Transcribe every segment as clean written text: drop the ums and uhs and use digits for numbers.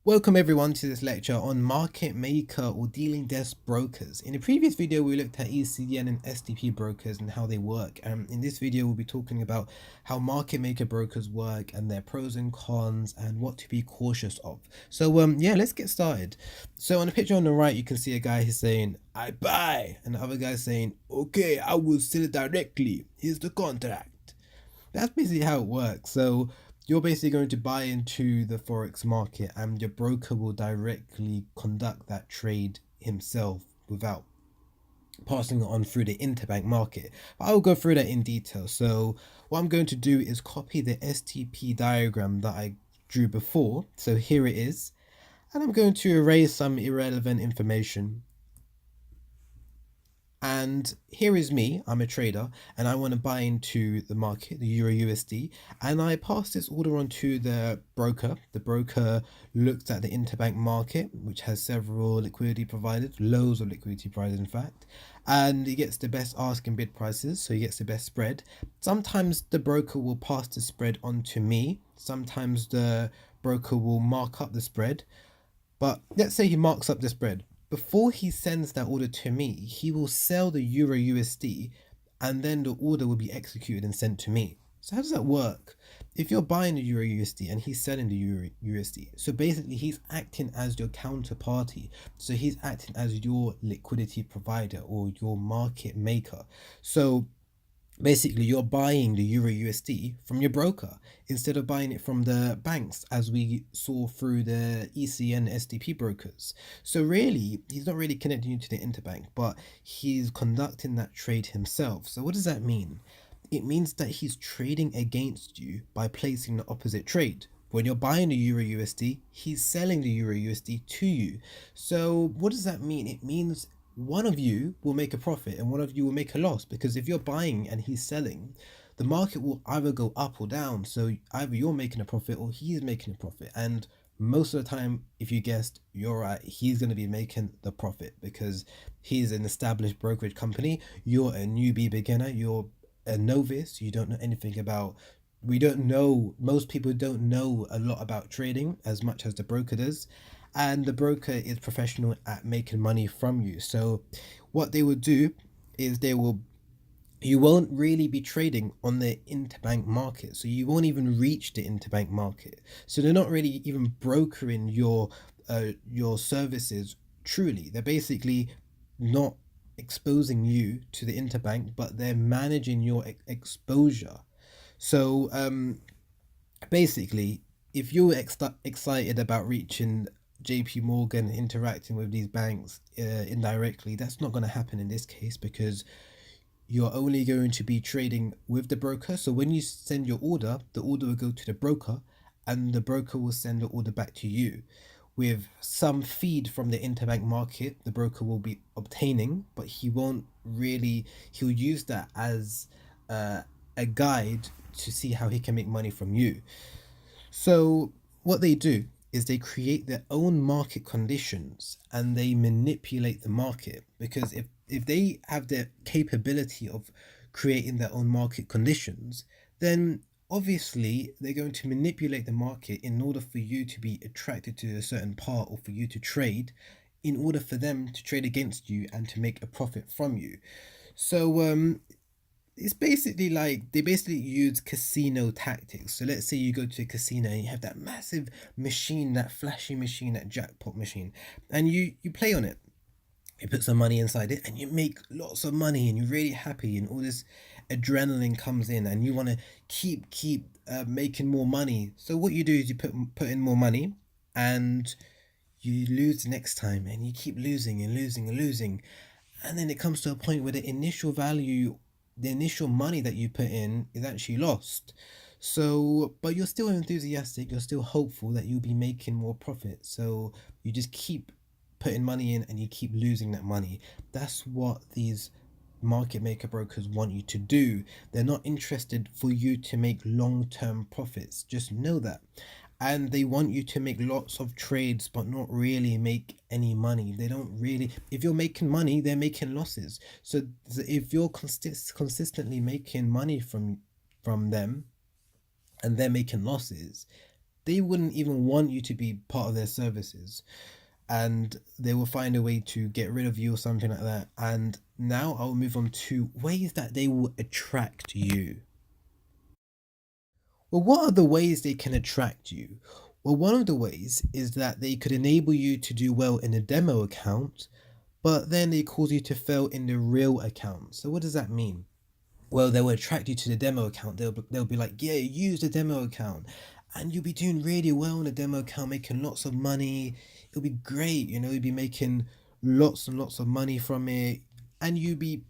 Welcome everyone to this lecture on market maker or dealing desk brokers. In the previous video we looked at ECN and SDP brokers and how they work, and in this video we'll be talking about how market maker brokers work and their pros and cons and what to be cautious of. So yeah, let's get started. So on the picture on the right you can see a guy who's saying I buy, and the other guy saying okay, I will sell it directly, here's the contract. That's basically how it works. So you're basically going to buy into the forex market and your broker will directly conduct that trade himself without passing it on through the interbank market. But I'll go through that in detail. So what I'm going to do is copy the STP diagram that I drew before. So here it is, and I'm going to erase some irrelevant information. And here is me, I'm a trader and I want to buy into the market, the Euro USD, and I pass this order on to the broker. The broker looks at the interbank market, which has several liquidity providers, loads of liquidity providers in fact, and he gets the best ask and bid prices, so he gets the best spread. Sometimes the broker will pass the spread on to me, sometimes the broker will mark up the spread, but let's say he marks up the spread. Before he sends that order to me, he will sell the Euro USD and then the order will be executed and sent to me. So how does that work? If you're buying the Euro USD and he's selling the Euro USD, so basically he's acting as your counterparty. So he's acting as your liquidity provider or your market maker. So basically you're buying the Euro USD from your broker instead of buying it from the banks, as we saw through the ECN SDP brokers. So really he's not really connecting you to the interbank, but he's conducting that trade himself. So what does that mean? It means that he's trading against you by placing the opposite trade. When you're buying the Euro USD, he's selling the Euro USD to you. So what does that mean? It means one of you will make a profit and one of you will make a loss, because if you're buying and he's selling, the market will either go up or down. So either you're making a profit or he's making a profit. And most of the time, if you guessed, you're right, he's going to be making the profit because he's an established brokerage company. You're a newbie beginner, you're a novice, you don't know anything about, we don't know, most people don't know a lot about trading as much as the broker does, and the broker is professional at making money from you. So what they will do is they will, you won't really be trading on the interbank market, so you won't even reach the interbank market, so they're not really even brokering your services truly. They're basically not exposing you to the interbank, but they're managing your exposure. So basically, if you're excited about reaching JP Morgan, interacting with these banks indirectly, that's not going to happen in this case, because you're only going to be trading with the broker. So when you send your order, the order will go to the broker and the broker will send the order back to you with some feed from the interbank market the broker will be obtaining, but he won't really, he'll use that as a guide to see how he can make money from you. So what they do is they create their own market conditions and they manipulate the market, because if they have the capability of creating their own market conditions, then obviously they're going to manipulate the market in order for you to be attracted to a certain part or for you to trade, in order for them to trade against you and to make a profit from you. So it's basically like they basically use casino tactics. So let's say you go to a casino and you have that massive machine, that flashy machine, that jackpot machine, and you play on it. You put some money inside it and you make lots of money and you're really happy and all this adrenaline comes in and you want to keep making more money. So what you do is you put in more money and you lose the next time and you keep losing and losing and losing, and then it comes to a point where the initial value, the initial money that you put in is actually lost. So but you're still enthusiastic, you're still hopeful that you'll be making more profit, so you just keep putting money in and you keep losing that money. That's what these market maker brokers want you to do. They're not interested for you to make long-term profits, just know that. And they want you to make lots of trades but not really make any money. They don't really, if you're making money, they're making losses. So if you're consistently making money from them and they're making losses, they wouldn't even want you to be part of their services, and they will find a way to get rid of you or something like that. And now I'll move on to ways that they will attract you. Well, what are the ways they can attract you? Well, one of the ways is that they could enable you to do well in a demo account, but then they cause you to fail in the real account. So what does that mean? Well, they will attract you to the demo account. They'll be like, yeah, use the demo account, and you'll be doing really well in the demo account, making lots of money. It'll be great, you'll be making lots and lots of money from it, and you'll be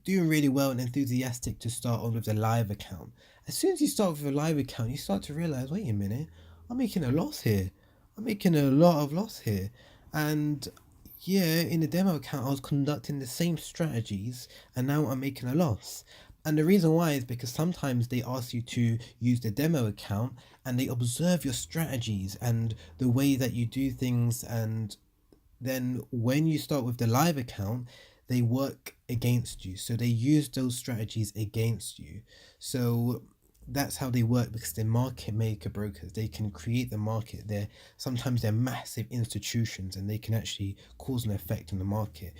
doing really well and enthusiastic to start on with the live account. As soon as you start with a live account, you start to realize, wait a minute, I'm making a loss here. I'm making a lot of loss here. And yeah, in the demo account, I was conducting the same strategies and now I'm making a loss. And the reason why is because sometimes they ask you to use the demo account and they observe your strategies and the way that you do things, and then when you start with the live account, they work against you. So they use those strategies against you. So that's how they work, because they're market maker brokers. They can create the market. They're massive institutions and they can actually cause an effect on the market.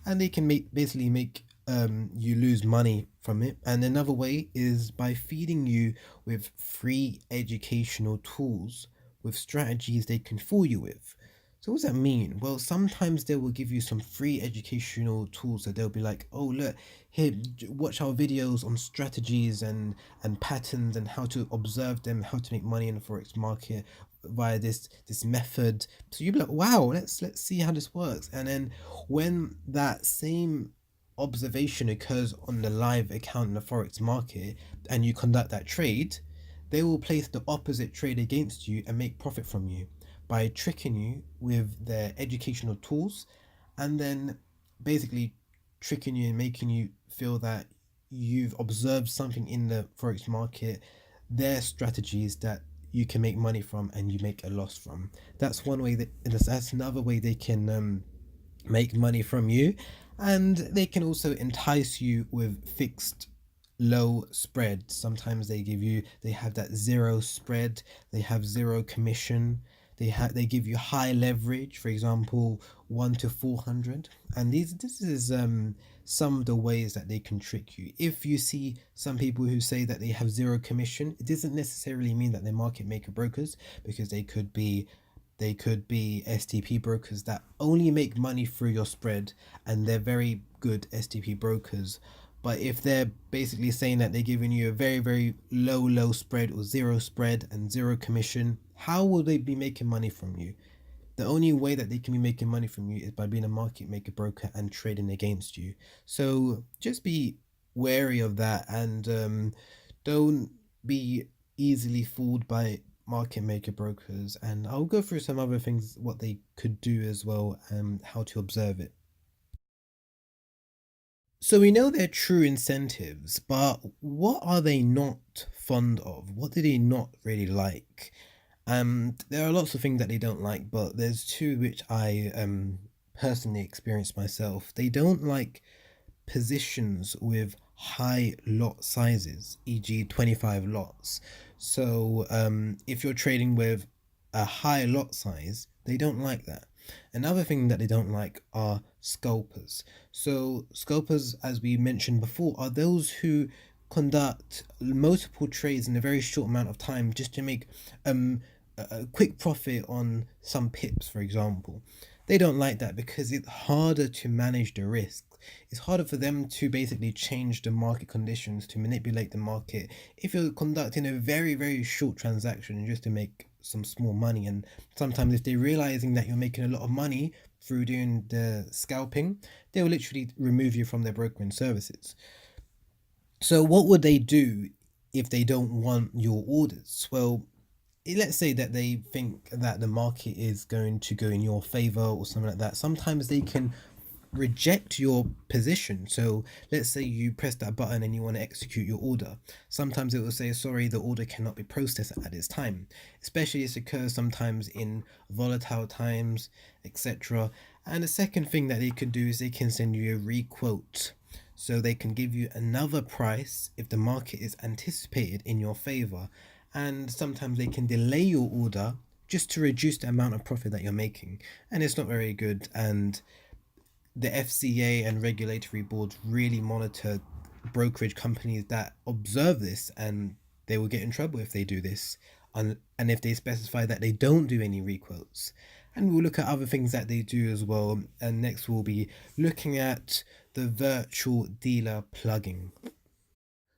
And they can basically make you lose money from it. And another way is by feeding you with free educational tools with strategies they can fool you with. So what does that mean? Well, sometimes they will give you some free educational tools that they'll be like, oh look, here, watch our videos on strategies and patterns and how to observe them, how to make money in the forex market via this method. So you'll be like, wow, let's see how this works. And then when that same observation occurs on the live account in the forex market and you conduct that trade, they will place the opposite trade against you and make profit from you by tricking you with their educational tools, and then basically tricking you and making you feel that you've observed something in the forex market, their strategies that you can make money from and you make a loss from. That's one way that's another way they can make money from you. And they can also entice you with fixed low spread. Sometimes they have that zero spread, they have zero commission, they give you high leverage, for example 1 to 400. And this is some of the ways that they can trick you. If you see some people who say that they have zero commission, it doesn't necessarily mean that they're market maker brokers, because they could be STP brokers that only make money through your spread, and they're very good STP brokers. But if they're basically saying that they're giving you a very, very low spread or zero spread and zero commission, how will they be making money from you? The only way that they can be making money from you is by being a market maker broker and trading against you. So just be wary of that, and don't be easily fooled by market maker brokers. And I'll go through some other things, what they could do as well, and how to observe it. So we know their true incentives, but what are they not fond of? What do they not really like? There are lots of things that they don't like, but there's two which I personally experienced myself. They don't like positions with high lot sizes, e.g., 25 lots. So if you're trading with a high lot size, they don't like that. Another thing that they don't like are scalpers. So scalpers, as we mentioned before, are those who conduct multiple trades in a very short amount of time just to make a quick profit on some pips, for example. They don't like that because it's harder to manage the risk. It's harder for them to basically change the market conditions, to manipulate the market if you're conducting a very, very short transaction just to make some small money. And sometimes if they're realizing that you're making a lot of money through doing the scalping, they will literally remove you from their brokering services. So what would they do if they don't want your orders? Well, let's say that they think that the market is going to go in your favor or something like that. Sometimes they can reject your position. So let's say you press that button and you want to execute your order. Sometimes it will say, sorry, the order cannot be processed at this time. Especially this occurs sometimes in volatile times, etc. And the second thing that they can do is they can send you a requote. So they can give you another price if the market is anticipated in your favor. and sometimes they can delay your order just to reduce the amount of profit that you're making, and it's not very good. And the FCA and regulatory boards really monitor brokerage companies that observe this, and they will get in trouble if they do this, and if they specify that they don't do any requotes. And we'll look at other things that they do as well. And next we'll be looking at the virtual dealer plugging.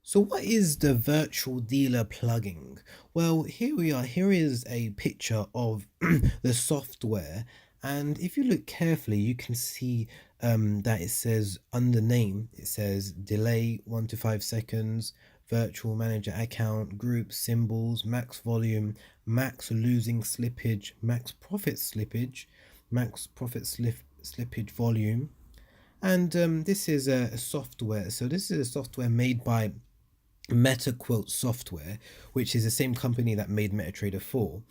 So what is the virtual dealer plugging? Well, here we are. Here is a picture of the software. And if you look carefully, you can see that it says under name, it says delay 1 to 5 seconds, virtual manager account, group symbols, max volume, max losing slippage, max profit slippage, max profit slippage volume. And this is a software. So this is a software made by MetaQuote Software, which is the same company that made MetaTrader 4.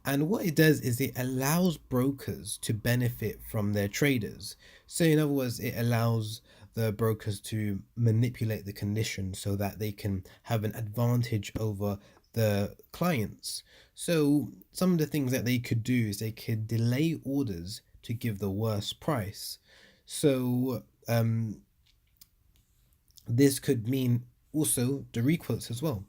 And what it does is it allows brokers to benefit from their traders. So, in other words, it allows the brokers to manipulate the conditions so that they can have an advantage over the clients. So, some of the things that they could do is they could delay orders to give the worst price. So, this could mean also the requotes as well,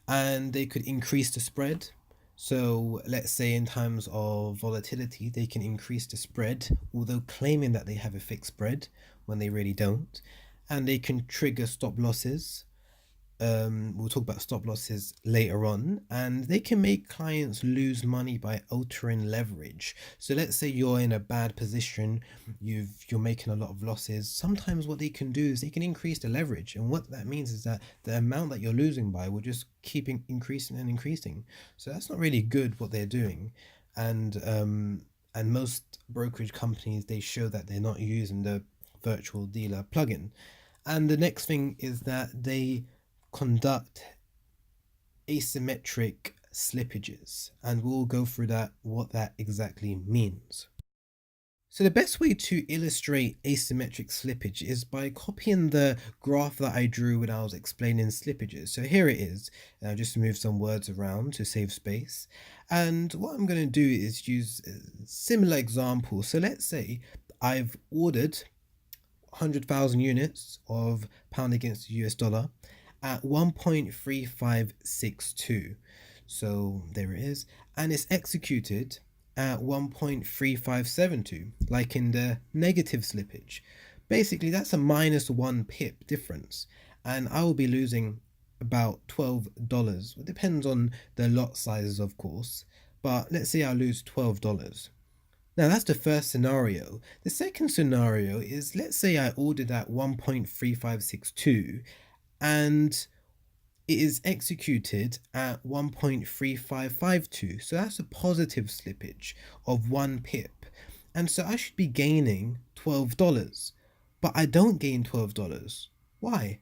and they could increase the spread. So let's say in times of volatility they can increase the spread, although claiming that they have a fixed spread when they really don't. And they can trigger stop losses. We'll talk about stop losses later on, and they can make clients lose money by altering leverage. So let's say you're in a bad position, you're making a lot of losses. Sometimes what they can do is they can increase the leverage, and what that means is that the amount that you're losing by will just keep increasing and increasing. So that's not really good what they're doing, and most brokerage companies, they show that they're not using the virtual dealer plugin. And the next thing is that they conduct asymmetric slippages, and we'll go through that, what that exactly means. So the best way to illustrate asymmetric slippage is by copying the graph that I drew when I was explaining slippages. So here it is. I'll just move some words around to save space. And what I'm going to do is use a similar example. So let's say I've ordered 100,000 units of pound against the US dollar at 1.3562. So there it is. And it's executed at 1.3572, like in the negative slippage. Basically, that's a -1 pip difference. And I will be losing about $12. It depends on the lot sizes, of course. But let's say I lose $12. Now that's the first scenario. The second scenario is, let's say I ordered at 1.3562 and it is executed at 1.3552. So that's a positive slippage of 1 pip. And so I should be gaining $12. But I don't gain $12. Why?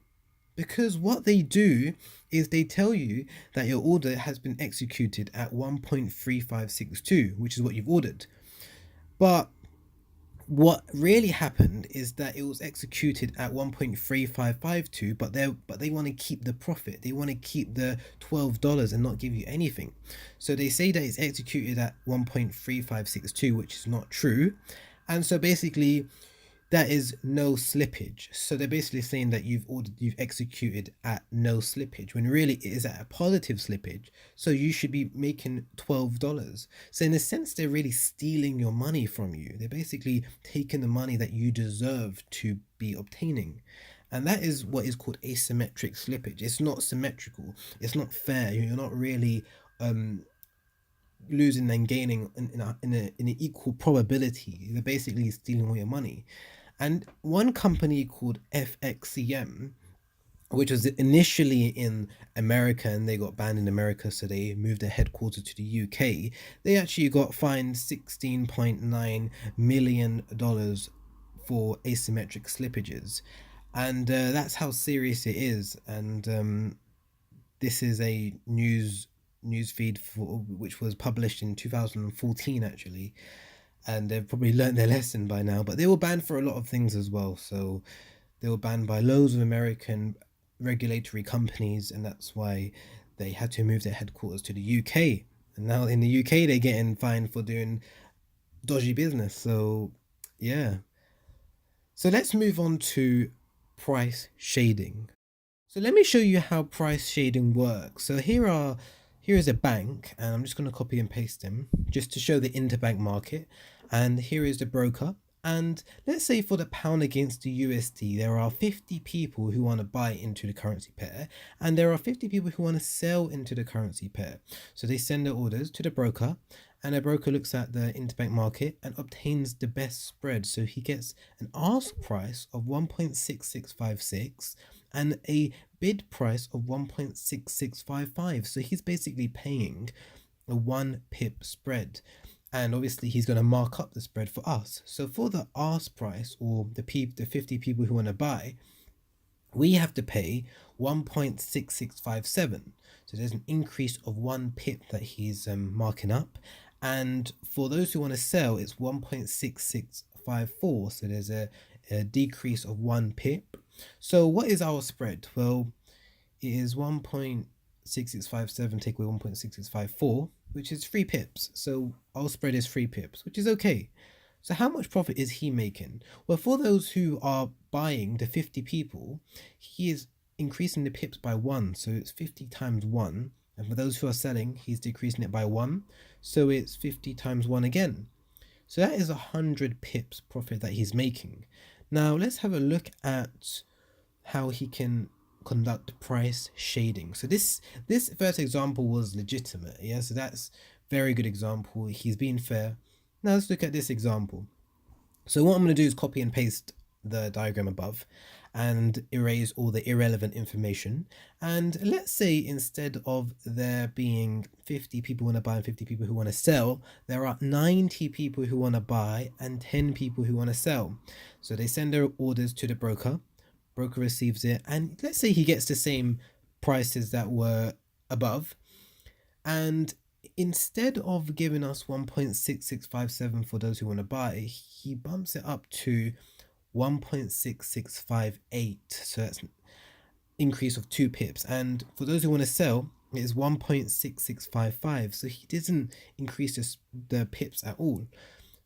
Because what they do is they tell you that your order has been executed at 1.3562, which is what you've ordered. But what really happened is that it was executed at 1.3552, but they want to keep the profit. They want to keep the $12 and not give you anything. So they say that it's executed at 1.3562, which is not true. And so basically that is no slippage. So they're basically saying that you've executed at no slippage, when really it is at a positive slippage. So you should be making $12. So in a sense, they're really stealing your money from you. They're basically taking the money that you deserve to be obtaining. And that is what is called asymmetric slippage. It's not symmetrical. It's not fair. You're not really losing and gaining in an equal probability. They're basically stealing all your money. And one company called FXCM, which was initially in America, and they got banned in America, so they moved their headquarters to the UK. They actually got fined $16.9 million for asymmetric slippages. And that's how serious it is. And this is a news feed which was published in 2014 actually, and they've probably learned their lesson by now. But they were banned for a lot of things as well. So they were banned by loads of American regulatory companies, and that's why they had to move their headquarters to the UK. And now in the UK, they're getting fined for doing dodgy business. So, yeah. So let's move on to price shading. So let me show you how price shading works. So here is a bank, and I'm just going to copy and paste them just to show the interbank market. And here is the broker. And let's say for the pound against the USD, there are 50 people who want to buy into the currency pair, and there are 50 people who want to sell into the currency pair. So they send their orders to the broker, and the broker looks at the interbank market and obtains the best spread. So he gets an ask price of 1.6656 and a bid price of 1.6655. So he's basically paying a 1 pip spread. And obviously he's going to mark up the spread for us. So for the ask price, or the 50 people who want to buy, we have to pay 1.6657. So there's an increase of 1 pip that he's marking up. And for those who want to sell, it's 1.6654. So there's a decrease of 1 pip. So what is our spread? Well, it is 1.6657 take away 1.6654, which is 3 pips. So our spread is 3 pips, which is okay. So how much profit is he making? Well, for those who are buying, the 50 people, he is increasing the pips by 1. So it's 50 times 1. And for those who are selling, he's decreasing it by 1. So it's 50 times 1 again. So that is 100 pips profit that he's making. Now let's have a look at how he can conduct price shading. So this first example was legitimate. Yeah, so that's very good example. He's being fair. Now let's look at this example. So what I'm going to do is copy and paste the diagram above and erase all the irrelevant information. And let's say instead of there being 50 people who want to buy and 50 people who want to sell, there are 90 people who want to buy and 10 people who want to sell. So they send their orders to the broker. Broker receives it, and let's say he gets the same prices that were above. And instead of giving us 1.6657 for those who want to buy, he bumps it up to 1.6658. So that's an increase of 2 pips. And for those who want to sell, it is 1.6655. So he doesn't increase the pips at all.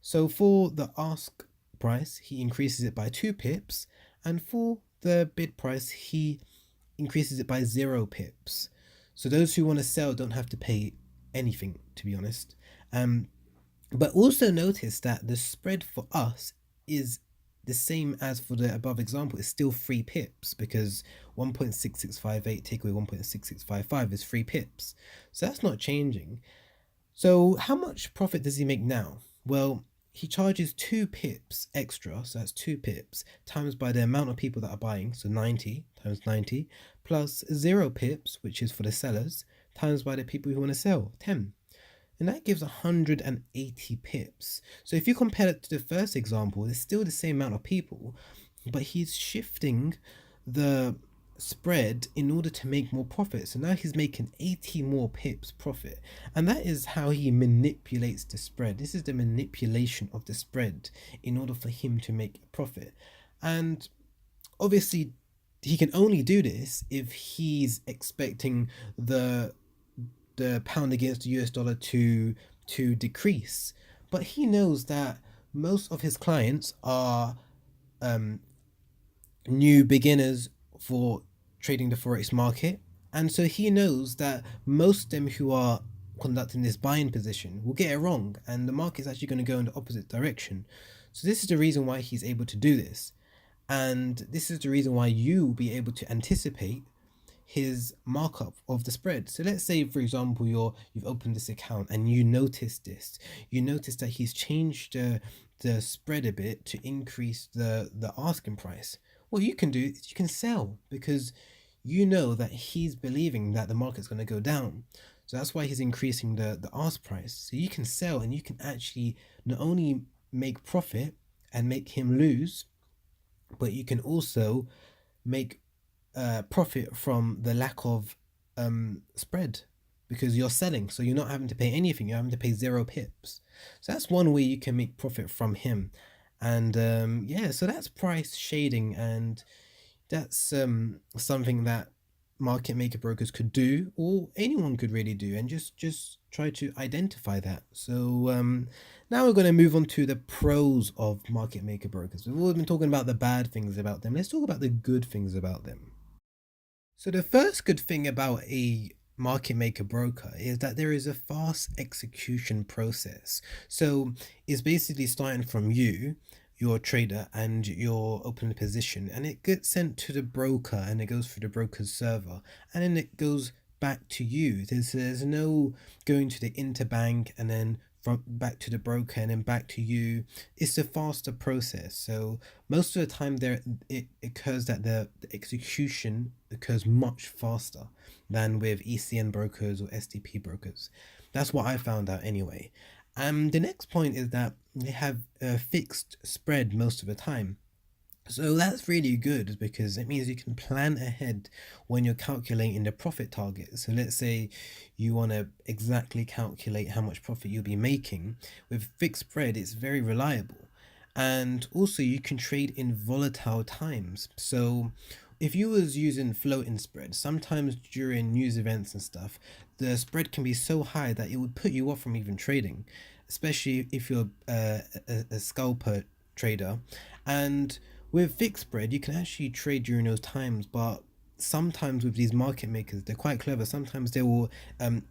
So for the ask price, he increases it by 2 pips. And for the bid price, he increases it by 0 pips. So those who want to sell don't have to pay anything, to be honest. But also notice that the spread for us is the same as for the above example. It's still 3 pips, because 1.6658 take away 1.6655 is 3 pips. So that's not changing. So how much profit does he make now? Well, he charges 2 pips extra, so that's 2 pips, times by the amount of people that are buying, so 90 times 90, plus 0 pips, which is for the sellers, times by the people who want to sell, 10. And that gives 180 pips. So if you compare it to the first example, it's still the same amount of people, but he's shifting the spread in order to make more profit. So now he's making 80 more pips profit, and that is how he manipulates the spread. This is the manipulation of the spread in order for him to make a profit. And obviously he can only do this if he's expecting the pound against the US dollar to decrease. But he knows that most of his clients are new beginners for trading the Forex market. And so he knows that most of them who are conducting this buying position will get it wrong, and the market's actually going to go in the opposite direction. So this is the reason why he's able to do this. And this is the reason why you will be able to anticipate his markup of the spread. So let's say, for example, you've opened this account and you notice this. You notice that he's changed the spread a bit to increase the asking price. What you can do is you can sell, because you know that he's believing that the market's going to go down. So that's why he's increasing the ask price. So you can sell, and you can actually not only make profit and make him lose, but you can also make profit from the lack of spread, because you're selling, so you're not having to pay anything. You're having to pay 0 pips. So that's one way you can make profit from him. And yeah, so that's price shading, and that's something that market maker brokers could do, or anyone could really do, and just try to identify that. So now we're going to move on to the pros of market maker brokers. We've always been talking about the bad things about them. Let's talk about the good things about them. So the first good thing about a market maker broker is that there is a fast execution process. So it's basically starting from you, your trader, and your open position, and it gets sent to the broker and it goes through the broker's server, and then it goes back to you. There's no going to the interbank and then from back to the broker and then back to you. It's a faster process. So most of the time there it occurs that the execution occurs much faster than with ECN brokers or SDP brokers. That's what I found out anyway. The next point is that they have a fixed spread most of the time. So that's really good because it means you can plan ahead when you're calculating the profit target. So let's say you want to exactly calculate how much profit you'll be making. With fixed spread, it's very reliable. And also you can trade in volatile times. So if you was using floating spread, sometimes during news events and stuff, the spread can be so high that it would put you off from even trading, especially if you're a scalper trader. And with fixed spread, you can actually trade during those times, but sometimes with these market makers, they're quite clever. Sometimes they will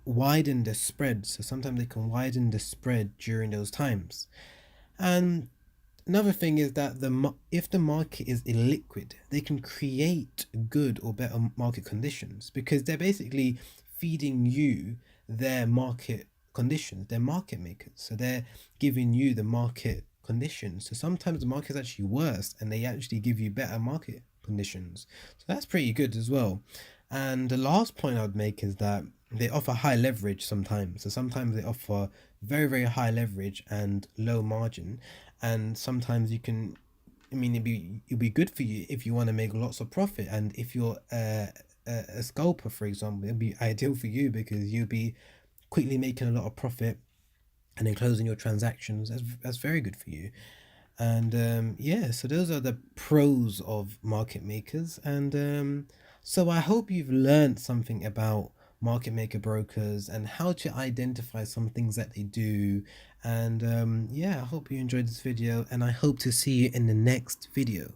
widen the spread, so sometimes they can widen the spread during those times. And another thing is that if the market is illiquid, they can create good or better market conditions because they're basically feeding you their market conditions. They're market makers, so they're giving you the market conditions. So sometimes the market is actually worse, and they actually give you better market conditions. So that's pretty good as well. And the last point I'd make is that they offer high leverage sometimes. So sometimes they offer very high leverage and low margin, and sometimes you can, I mean, it'd be good for you if you want to make lots of profit, and if you're a scalper, for example, it'd be ideal for you because you'll be quickly making a lot of profit and then closing your transactions. That's very good for you. And yeah, so those are the pros of market makers. And so I hope you've learned something about market maker brokers and how to identify some things that they do. And yeah, I hope you enjoyed this video, and I hope to see you in the next video.